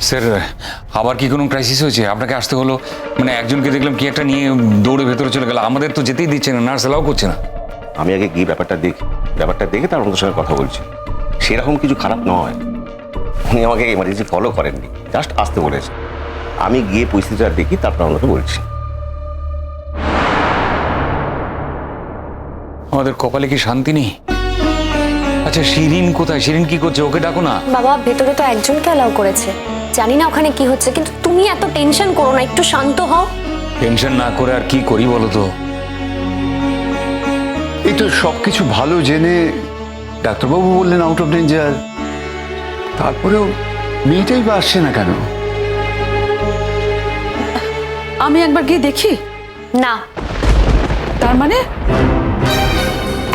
Sir আবার কি কোনো ক্রাইসিস হয়েছে? আপনাকে আসতে হলো? মানে একজনকে দেখলাম কি একটা নিয়ে দৌড়ে ভেতরে চলে গেল, আমাদের তো যেতেই দিচ্ছে না, নার্স এলাও করছে না। আমি আগে গিয়ে ব্যাপারটা দেখে তার ওনাদের সঙ্গে কথা বলছি। সেরকম কিছু খারাপ নয়, উনি আমাকে এমার্জেন্সি ফলো করেননি, জাস্ট আসতে বলেছে। আমি গিয়ে পরিস্থিতিটা দেখি, তারপর ওনাকে বলছি। আমাদের কপালে কি শান্তি নেই? আচ্ছা শিরিন কোথায়? শিরিন কি করছে? ওকে ডাকো না। বাবা ভেতরে তো একজনকে অ্যালাউ করেছে, জানি না ওখানে কি হচ্ছে, কিন্তু তুমি এত টেনশন করো না, একটু শান্ত হও। টেনশন না করে আর কি করি বলো তো? এই তো সবকিছু ভালো জেনে ডাক্তারবাবু বললেন আউট অফ ডেঞ্জার, তারপরেও মেয়েটাই বা আসছে না কেন? আমি একবার গিয়ে দেখি। না, তার মানে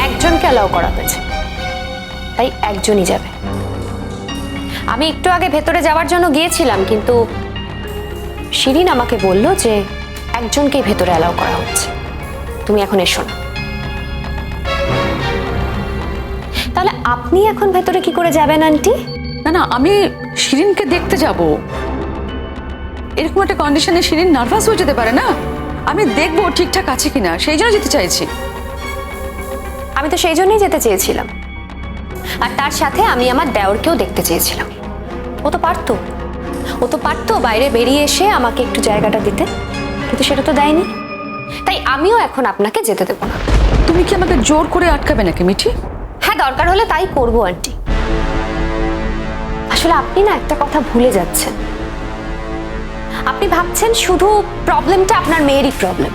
একজনকে অ্যালাউ করা হয়েছে, তাই একজনই যাবে। আমি একটু আগে ভেতরে যাওয়ার জন্য গিয়েছিলাম, কিন্তু শিরিন আমাকে বলল যে একজনকেই ভেতরে অ্যালাউ করা হচ্ছে, তুমি এখন এসো না। তাহলে আপনি এখন ভেতরে কি করে যাবেন আন্টি? না না, আমি শিরিনকে দেখতে যাব। এরকম একটা কন্ডিশনে শিরিন নার্ভাস হয়ে যেতে পারে না, আমি দেখবো ঠিকঠাক আছে কিনা, সেই জন্য যেতে চাইছি। আমি তো সেই জন্যই যেতে চেয়েছিলাম, আর তার সাথে আমি আমার দেওরকেও দেখতে চেয়েছিলাম। ও তো পারতো বাইরে বেরিয়ে এসে আমাকে একটু জায়গাটা দিতে, কিন্তু সেটা তো দেয়নি। তাই আমিও এখন আপনাকে যেতে দেবো না। তুমি কি আমাকে জোর করে আটকাবে নাকি মিঠি? হ্যাঁ, দরকার হলে তাই করবো আন্টি। আসলে আপনি না একটা কথা ভুলে যাচ্ছেন। আপনি ভাবছেন শুধু প্রবলেমটা আপনার মেয়েরই প্রবলেম,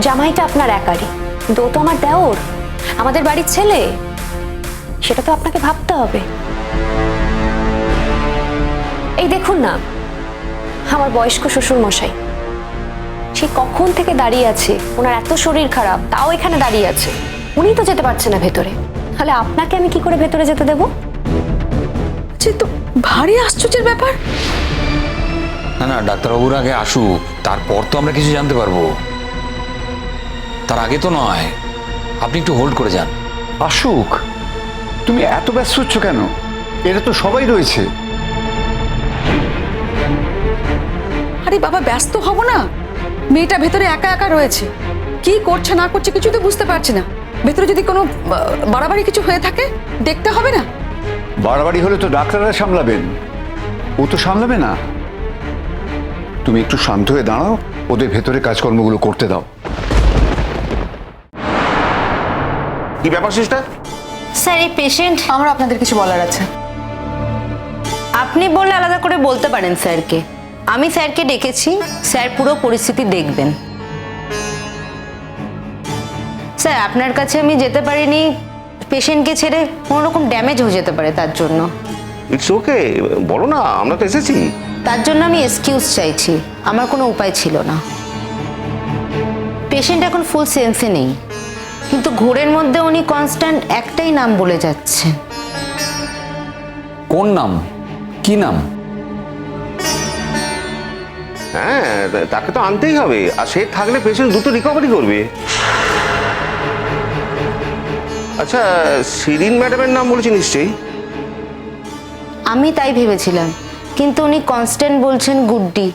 জামাইটা আপনার একারই, কিন্তু ও তো আমার দেওর, আমাদের বাড়ির ছেলে, সেটা তো আপনাকে ভাবতে হবে। এই দেখুন না, আমার বয়স্ক শ্বশুর মশাই সে কখন থেকে দাঁড়িয়ে আছে, ওনার এত শরীর খারাপ তাও এখানে দাঁড়িয়ে আছে, উনি তো যেতে পারছে না ভেতরে, তাহলে আপনাকে আমি কি করে ভেতরে যেতে দেবো? তো ভারী আশ্চর্যের ব্যাপার। না না, ডাক্তারবাবুর আগে আসুক, তারপর তো আমরা কিছু জানতে পারবো, তার আগে তো নয়। আপনি একটু হোল্ড করে যান। আসুক? তুমি এত ব্যস্ত হচ্ছ কেন? এটা তো সবাই রয়েছে। আরে বাবা, ব্যস্ত হব না, মেয়েটা ভেতরে একা একা রয়েছে, কি করছে না করছে কিছু তো বুঝতে পারছি না। ভেতরে যদি কোনো বাড়াবাড়ি কিছু হয়ে থাকে দেখতে হবে না? বাড়াবাড়ি হলে তো ডাক্তাররা সামলাবেন, ও তো সামলাবে না। তুমি একটু শান্ত হয়ে দাঁড়াও, ওদের ভেতরে কাজকর্মগুলো করতে দাও। কি ব্যাপার সিস্টার? স্যার এই পেশেন্ট, আমার আপনাদের কিছু বলার আছে। আপনি বললে আলাদা করে বলতে পারেন স্যারকে। আমি স্যারকে ডেকেছি, স্যার পুরো পরিস্থিতি দেখবেন। স্যার আপনার কাছে আমি যেতে পারিনি, পেশেন্টকে ছেড়ে কোনো রকম ড্যামেজ হয়ে যেতে পারে, তার জন্য। ইটস ওকে, বলো না, আমরা তো এসেছি। তার জন্য আমি এক্সকিউজ চাইছি, আমার কোনো উপায় ছিল না। পেশেন্ট এখন ফুল সেন্সে নেই, কিন্তু ঘোরের মধ্যে উনি কনস্ট্যান্ট একটাই নাম বলে যাচ্ছেন। কোন নাম? কি নাম? হ্যাঁ, তাকে তো আনতেই হবে, আর সে থাকলে পেশেন্ট দ্রুত রিকভারি করবে। আচ্ছা, শিরিন ম্যাডামের নাম বলেছি নিশ্চয়ই? আমি তাই ভেবেছিলাম, কিন্তু উনি কনস্ট্যান্ট বলছেন গুড্ডি।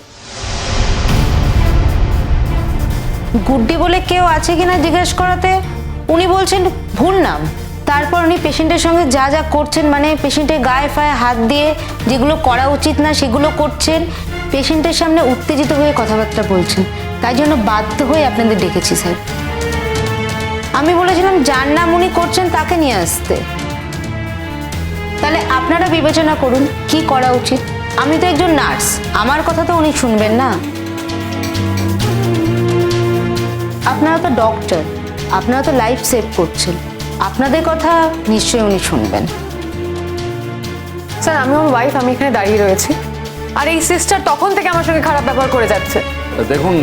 গুড্ডি বলে কেউ আছে কিনা জিজ্ঞেস করাতে উনি বলছেন ভুল নাম। তারপর উনি পেশেন্টের সঙ্গে যা যা করছেন, মানে পেশেন্টের গায়ে ফায়ে হাত দিয়ে যেগুলো করা উচিত না সেগুলো করছেন, পেশেন্টের সামনে উত্তেজিত হয়ে কথাবার্তা বলছেন। তাই জন্য বাধ্য হয়ে আপনাদের ডেকেছি স্যার। আমি বলেছিলাম যার নাম উনি করছেন তাকে নিয়ে আসতে। তাহলে আপনারা বিবেচনা করুন কি করা উচিত। আমি তো একজন নার্স, আমার কথা তো উনি শুনবেন না। আপনারা তো ডক্টর, আপনারা তো লাইফ সেভ করছেন, আপনাদের কথা নিশ্চয়ই উনি শুনবেন। স্যার আমি ওর ওয়াইফ, আমি এখানে দাঁড়িয়ে রয়েছি, আর এই সিস্টার তখন থেকে আমার সঙ্গে খারাপ ব্যবহার করে যাচ্ছে। দেখুন,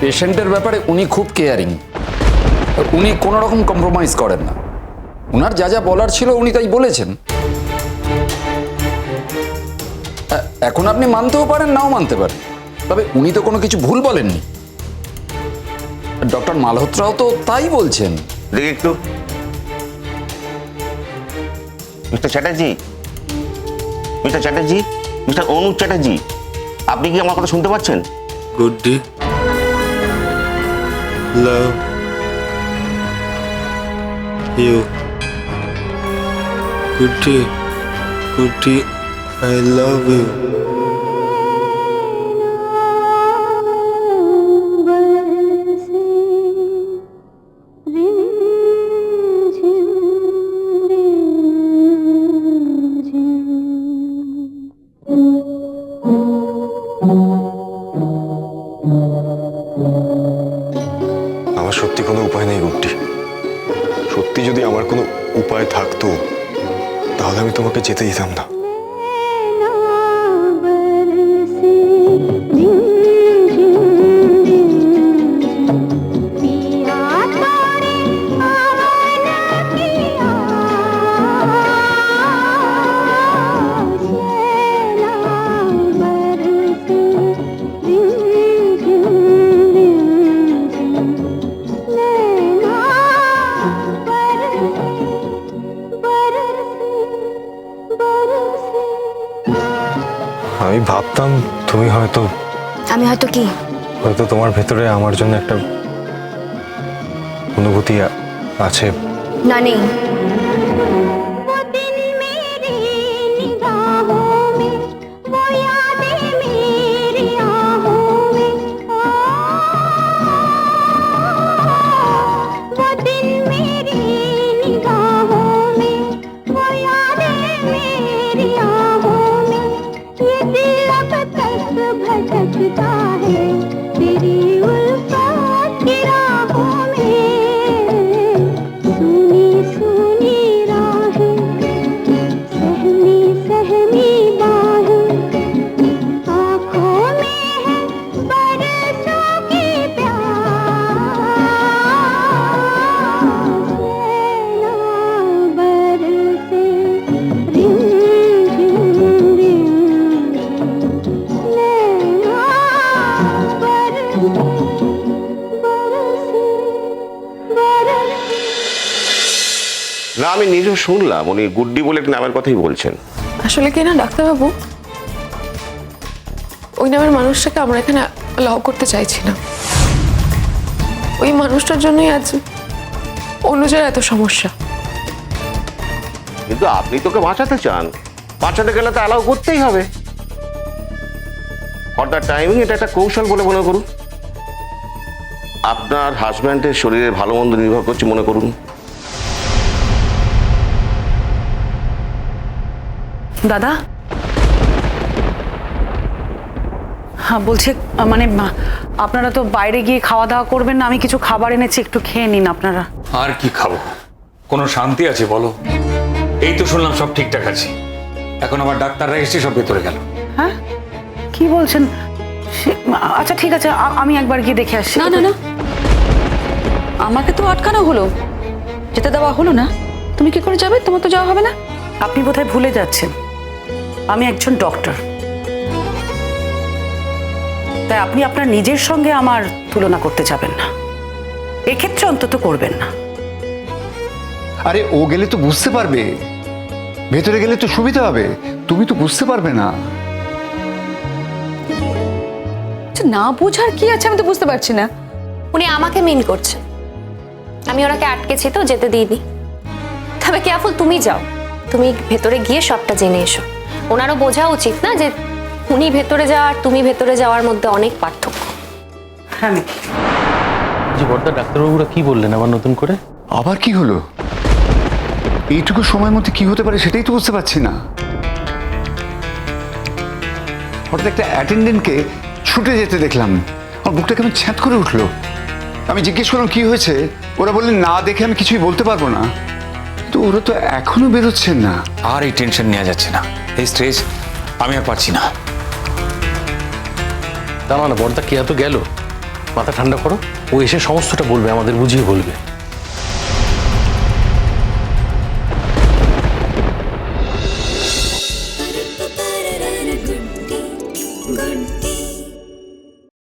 পেশেন্টের ব্যাপারে উনি খুব কেয়ারিং, উনি কোনো রকম কম্প্রোমাইজ করেন না। ওনার যা যা বলার ছিল উনি তাই বলেছেন। এখন আপনি মানতেও পারেন, নাও মানতে পারেন, তবে উনি তো কোনো কিছু ভুল বলেননি। ডক্টর মালহোত্রাও তো তাই বলছেন। দেখি একটু। মিস্টার চ্যাটার্জি, মিস্টার অনুজ চ্যাটার্জি, আপনি কি আমার কথা শুনতে পাচ্ছেন? Guddi, love you. Guddi, Guddi, I love you. আমার সত্যি কোনো উপায় নেই গুড্ডি। সত্যি যদি আমার কোনো উপায় থাকতো তাহলে আমি তোমাকে যেতে দিতাম না। আমি ভাবতাম তুমি হয়তো আমি হয়তো কি হয়তো তোমার ভেতরে আমার জন্য একটা অনুভূতি আছে। না, নেই। না, আমি নিজেও শুনলাম উনি গুড্ডি বলে একটা নামের কথাই বলছেন। আসলে কি না ডাক্তারবাবু, ওই নামের মানুষটাকে আমরা এখানে অ্যালাউ করতে চাইছি না। ওই মানুষটার জন্যই আজ অনুজের এত সমস্যা। কিন্তু আপনি তোকে বাঁচাতে চান, বাঁচাতে গেলে তো অ্যালাউ করতেই হবে। ফর দ্য টাইমিং এটা একটা কৌশল বলে মনে করুন। আপনার হাজব্যান্ডের শরীরে ভালো মন্দ নির্ভর করছে মনে করুন। দাদা, হ্যাঁ বলছি, মানে আপনারা তো বাইরে গিয়ে খাওয়া দাওয়া করবেন না? আমি কিছু খাবার এনেছি, একটু খেয়ে নিন আপনারা। আর কি খাবো? কোনো শান্তি আছে বলো? এই তো শুনলাম সব ঠিকঠাক আছে, এখন আবার ডাক্তাররা এসে সব ভেতরে গেল। হ্যাঁ, কি বলছেন? আচ্ছা ঠিক আছে, আমি একবার গিয়ে দেখে আসছি। না না না, আমাকে তো আটকানো হলো, যেতে দেওয়া হলো না। তুমি কি করে যাবে? তোমার তো যাওয়া হবে না। আপনি বোধহয় ভুলে যাচ্ছেন, আমি একজন ডক্টর, তাই আপনি আপনার নিজের সঙ্গে আমার তুলনা করতে যাবেন না, এক্ষেত্রে অন্তত করবেন না। আরে ও গেলে তো বুঝতে পারবে, ভেতরে গেলে তো সুবিধা হবে, তুমি তো বুঝতে পারবে না। না বোঝার কি আছে, আমি তো বুঝতে পারছি না। উনি আমাকে মিন করছেন, আমি ওনাকে আটকেছি তো যেতে দিইনি। তবে কেয়ারফুল, তুমি যাও, তুমি ভেতরে গিয়ে সবটা জেনে এসো। ওনারও বোঝা উচিত না যে উনি ভেতরে যাওয়া আর তুমি ভেতরে যাওয়ার মধ্যে অনেক পার্থক্য। হ্যাঁ, জি বড়দা, ডাক্তারবাবুরা কি বললেন আবার নতুন করে? আবার কি হলো? এইটুকু সময়ের মধ্যে কি হতে পারে সেটাই তো বুঝতে পারছি না। হঠাৎ একটা অ্যাটেন্ডেন্টকে ছুটে যেতে দেখলাম, আমার বুকটা কেমন ছ্যাঁত করে উঠলো। আমি জিজ্ঞেস করলাম কি হয়েছে, ওরা বললেন না দেখে আমি কিছুই বলতে পারবো না। তো ওরা তো এখনো বেরোচ্ছেন না। আর এই টেনশন নেওয়া যাচ্ছে না, এই স্ট্রেস আমি আর পাচ্ছি না। দাঁড়াও না বড়দা, কে এত গেল? মাথা ঠান্ডা করো, ও এসে সমস্তটা বলবে, আমাদের বুঝিয়ে বলবে।